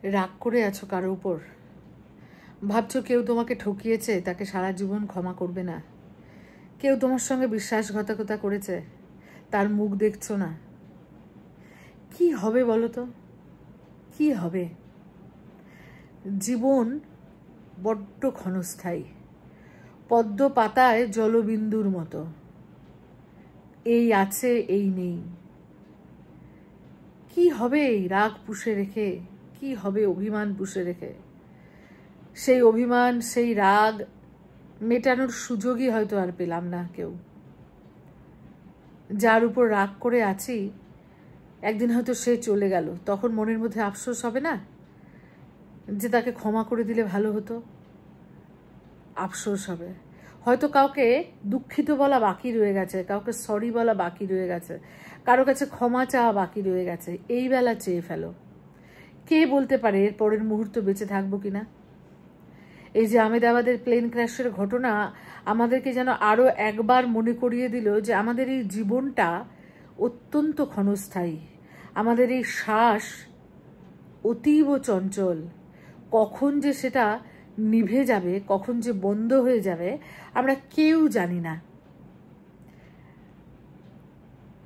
রাগ করে আছো কারো উপর, ভাবছো কেউ তোমাকে ঠকিয়েছে, তাকে সারা জীবন ক্ষমা করবে না। কেউ তোমার সঙ্গে বিশ্বাসঘাতকতা করেছে, তার মুখ দেখছো না। কি হবে বলো তো, কি হবে? জীবন বড্ড ক্ষণস্থায়ী, পদ্ম পাতায় জলবিন্দুর মতো। এই আছে, এই নেই। কি হবে এই রাগ পুষে রেখে? কি হবে অভিমান পুষে রেখে? সেই অভিমান, সেই রাগ মেটানোর সুযোগই হয়তো আর পেলাম না কেউ। যার উপর রাগ করে আছি, একদিন হয়তো সে চলে গেল, তখন মনের মধ্যে আফসোস হবে না যে তাকে ক্ষমা করে দিলে ভালো হতো? আফসোস হবে। হয়তো কাউকে দুঃখিত বলা বাকি রয়ে গেছে, কাউকে সরি বলা বাকি রয়ে গেছে, কারো কাছে ক্ষমা চাওয়া বাকি রয়ে গেছে। এই বেলা চেয়ে ফেলো। কে বলতে পারে এর পরের মুহূর্ত বেঁচে থাকবো কিনা? এই যে আহমেদাবাদের প্লেন ক্র্যাশের ঘটনা আমাদেরকে যেন আরও একবার মনে করিয়ে দিল যে আমাদের এই জীবনটা অত্যন্ত ক্ষণস্থায়ী, আমাদের এই শ্বাস অতীব চঞ্চল। কখন যে সেটা নিভে যাবে, কখন যে বন্ধ হয়ে যাবে, আমরা কেউ জানি না।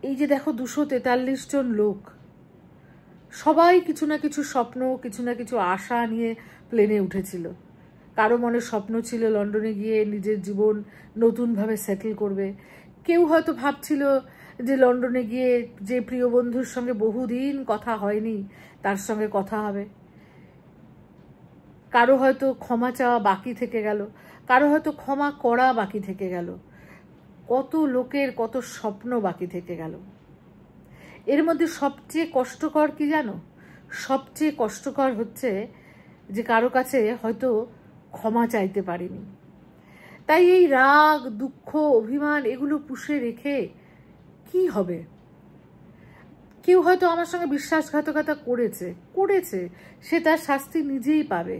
এই যে দেখো 243 জন লোক, সবাই কিছু না কিছু স্বপ্ন, কিছু না কিছু আশা নিয়ে প্লেনে উঠেছিল। কারো মনে স্বপ্ন ছিল লন্ডনে গিয়ে নিজের জীবন নতুনভাবে সেটেল করবে। কেউ হয়তো ভাবছিল যে লন্ডনে গিয়ে যে প্রিয় বন্ধুর সঙ্গে বহুদিন কথা হয়নি তার সঙ্গে কথা হবে। কারো হয়তো ক্ষমা চাওয়া বাকি থেকে গেল, কারো হয়তো ক্ষমা করা বাকি থেকে গেল। কত লোকের কত স্বপ্ন বাকি থেকে গেল। এর মধ্যে সবচেয়ে কষ্টকর কি জানো? সবচেয়ে কষ্টকর হচ্ছে যে কারো কাছে হয়তো ক্ষমা চাইতে পারিনি। তাই এই রাগ, দুঃখ, অভিমান এগুলো পুষে রেখে কি হবে? কেউ হয়তো আমার সঙ্গে বিশ্বাসঘাতকতা করেছে, সে তার শাস্তি নিজেই পাবে।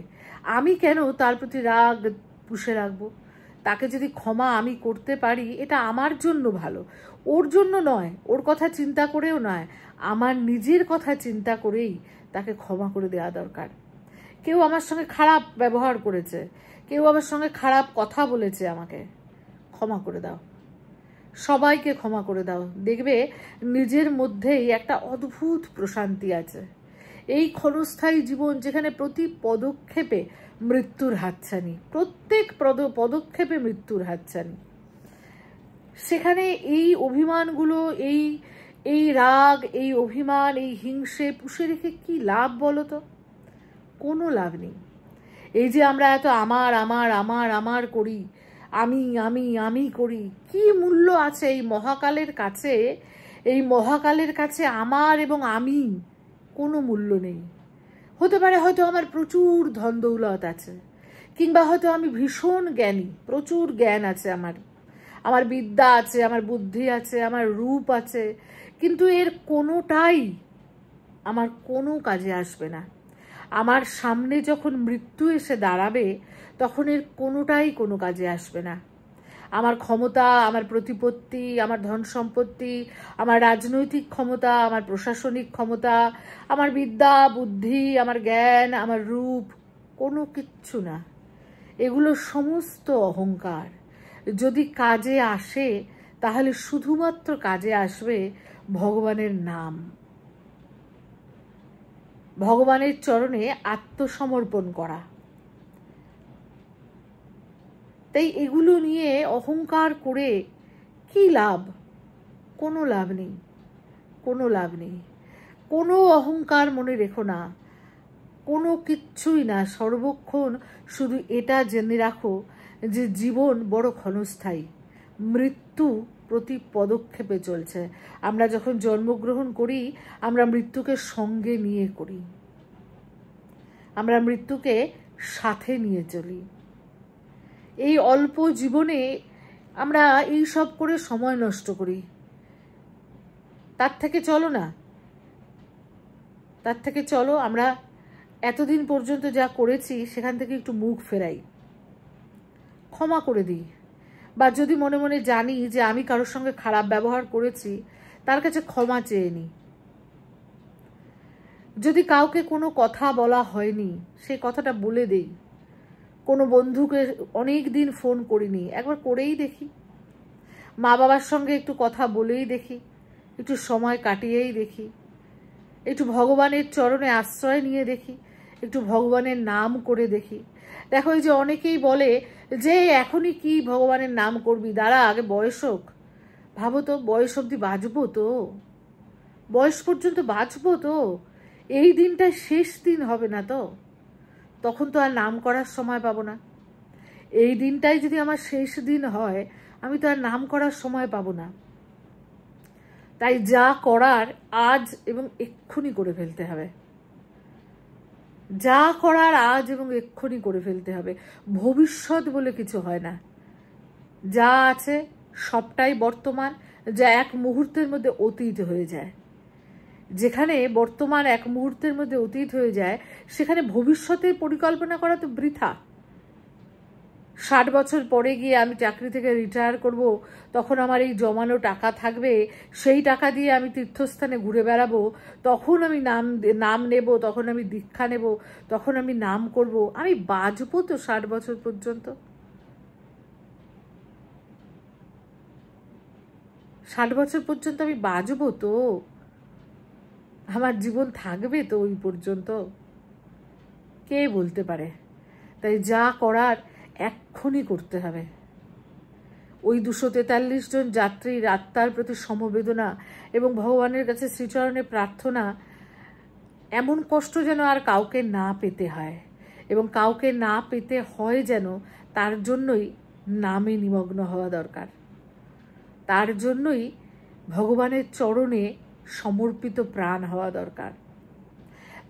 আমি কেন তার প্রতি রাগ পুষে রাখবো? তাকে যদি ক্ষমা আমি করতে পারি, এটা আমার জন্য ভালো, ওর জন্য নয়, ওর কথা চিন্তা করেও নয়, আমার নিজের কথা চিন্তা করেই তাকে ক্ষমা করে দেওয়া দরকার। কেউ আমার সঙ্গে খারাপ ব্যবহার করেছে, কেউ আমার সঙ্গে খারাপ কথা বলেছে, আমাকে ক্ষমা করে দাও। সবাইকে ক্ষমা করে দাও, দেখবে নিজের মধ্যেই একটা অদ্ভুত প্রশান্তি আছে। এই ক্ষণস্থায়ী জীবন যেখানে প্রতি পদক্ষেপে মৃত্যুর হাতছানি, প্রত্যেক পদক্ষেপে মৃত্যুর হাতছানি, সেখানে এই অভিমানগুলো, এই রাগ, এই অভিমান, এই হিংসে পুষে রেখে কি লাভ বলো তো? কোনো লাভ নেই। এই যে আমরা এত আমার আমার আমার আমার করি, আমি আমি আমি করি, কি মূল্য আছে এই মহাকালের কাছে? এই মহাকালের কাছে আমার এবং আমি কোনো মূল্য নেই। হতে পারে হয়তো আমার প্রচুর ধন দৌলত আছে, কিংবা হয়তো আমি ভীষণ জ্ঞানী, প্রচুর জ্ঞান আছে আমার বিদ্যা আছে, আমার বুদ্ধি আছে, আমার রূপ আছে, কিন্তু এর কোনোটাই আমার কোনো কাজে আসবে না। আমার সামনে যখন মৃত্যু এসে দাঁড়াবে, তখন এর কোনোটাই কোনো কাজে আসবে না। আমার ক্ষমতা, আমার প্রতিপত্তি, আমার ধন সম্পত্তি, আমার রাজনৈতিক ক্ষমতা, আমার প্রশাসনিক ক্ষমতা, আমার বিদ্যা, বুদ্ধি, আমার জ্ঞান, আমার রূপ, কোনো কিচ্ছু না। এগুলো সমস্ত অহংকার। যদি কাজে আসে, তাহলে শুধুমাত্র কাজে আসবে ভগবানের নাম, ভগবানের চরণে আত্মসমর্পণ করা। তাই এগুলো নিয়ে অহংকার করে কি লাভ? কোনো লাভ নেই, কোনো লাভ নেই। কোনো অহংকার মনে রেখো না, কোনো কিচ্ছুই না। সর্বক্ষণ শুধু এটা জেনে রাখো যে জীবন বড় ক্ষণস্থায়ী, মৃত্যু প্রতি পদক্ষেপে চলছে। আমরা যখন জন্মগ্রহণ করি, আমরা মৃত্যুকে সঙ্গে নিয়ে করি, আমরা মৃত্যুকে সাথে নিয়ে চলি। এই অল্প জীবনে আমরা এই সব করে সময় নষ্ট করি। তার থেকে চলো আমরা এতদিন পর্যন্ত যা করেছি সেখান থেকে একটু মুখ ফেরাই, ক্ষমা করে দিই। বা যদি মনে মনে জানি যে আমি কারোর সঙ্গে খারাপ ব্যবহার করেছি, তার কাছে ক্ষমা চেয়ে নিই। যদি কাউকে কোনো কথা বলা হয়নি সেই কথাটা বলে দেই। কোনো বন্ধুকে অনেক দিন ফোন করিনি, একবার করেই দেখি। মা বাবার সঙ্গে একটু কথা বলেই দেখি, একটু সময় কাটিয়েই দেখি, একটু ভগবানের চরণে আশ্রয় নিয়ে দেখি, একটু ভগবানের নাম করে দেখি। দেখো এই যে অনেকেই বলে যে এখনই কি ভগবানের নাম করবি, দাঁড়া আগে বয়স হোক। ভাবো তো, বয়স অবধি বাঁচবো তো? বয়স পর্যন্ত বাঁচবো তো? এই দিনটা শেষ দিন হবে না তো? তখন তো আর নাম করার সময় পাবো না। এই দিনটাই যদি আমার শেষ দিন হয়, আমি তো আর নাম করার সময় পাবো না। তাই যা করার আজ এবং এক্ষুনি করে ফেলতে হবে। যা করার আজ এবং এক্ষুনি করে ফেলতে হবে। ভবিষ্যৎ বলে কিছু হয় না। যা আছে সবটাই বর্তমান, যা এক মুহূর্তের মধ্যে অতীত হয়ে যায়। যেখানে বর্তমান এক মুহূর্তের মধ্যে অতীত হয়ে যায়, সেখানে ভবিষ্যতের পরিকল্পনা করা তো বৃথা। 60 বছর পরে গিয়ে আমি চাকরি থেকে রিটায়ার করব, তখন আমার এই জমানো টাকা থাকবে, সেই টাকা দিয়ে আমি তীর্থস্থানে ঘুরে বেড়াবো, তখন আমি নাম নেব, তখন আমি দীক্ষা নেব, তখন আমি নাম করব। আমি বাঁচবো তো 60 বছর পর্যন্ত? 60 বছর পর্যন্ত আমি বাঁচবো তো? আমার জীবন থাকবে তো ওই পর্যন্ত? কে বলতে পারে? তাই যা করার এক্ষুনি করতে হবে। ওই 243 জন যাত্রীর আত্মার প্রতি সমবেদনা এবং ভগবানের কাছে শ্রীচরণে প্রার্থনা, এমন কষ্ট যেন আর কাউকে না পেতে হয়, এবং কাউকে না পেতে হয় যেন তার জন্যই নামে নিমগ্ন হওয়া দরকার। তার জন্যই ভগবানের চরণে সমর্পিত প্রাণ হওয়া দরকার।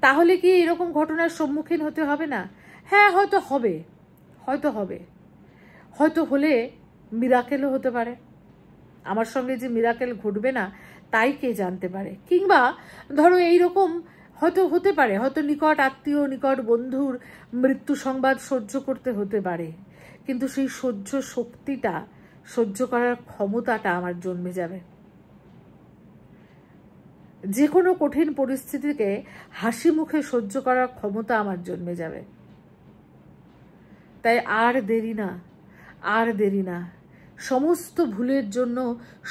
তাহলে কি এরকম ঘটনার সম্মুখীন হতে হবে না? হ্যাঁ, হয়তো হবে, হয়তো হবে, হয়তো হলে মিরাকেলও হতে পারে। আমার সঙ্গে যে মিরাকেল ঘটবে না তাই কে জানতে পারে। কিংবা ধরো এইরকম হয়তো হতে পারে, হয়তো নিকট আত্মীয়, নিকট বন্ধুর মৃত্যু সংবাদ সহ্য করতে হতে পারে, কিন্তু সেই সহ্য শক্তিটা, সহ্য করার ক্ষমতাটা আমার জন্মে যাবে। যে কোনো কঠিন পরিস্থিতিকে হাসি মুখে সহ্য করার ক্ষমতা আমার জন্মে যাবে। তাই আর দেরি না, আর দেরি না। সমস্ত ভুলের জন্য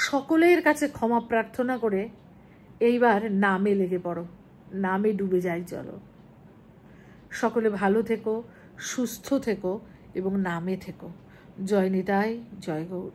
সকলের কাছে ক্ষমা প্রার্থনা করে এইবার নামে লেগে পড়ো, নামে ডুবে যাই চলো। সকলে ভালো থেকো, সুস্থ থেকো এবং নামে থেকো। জয় নিতাই, জয় গৌর।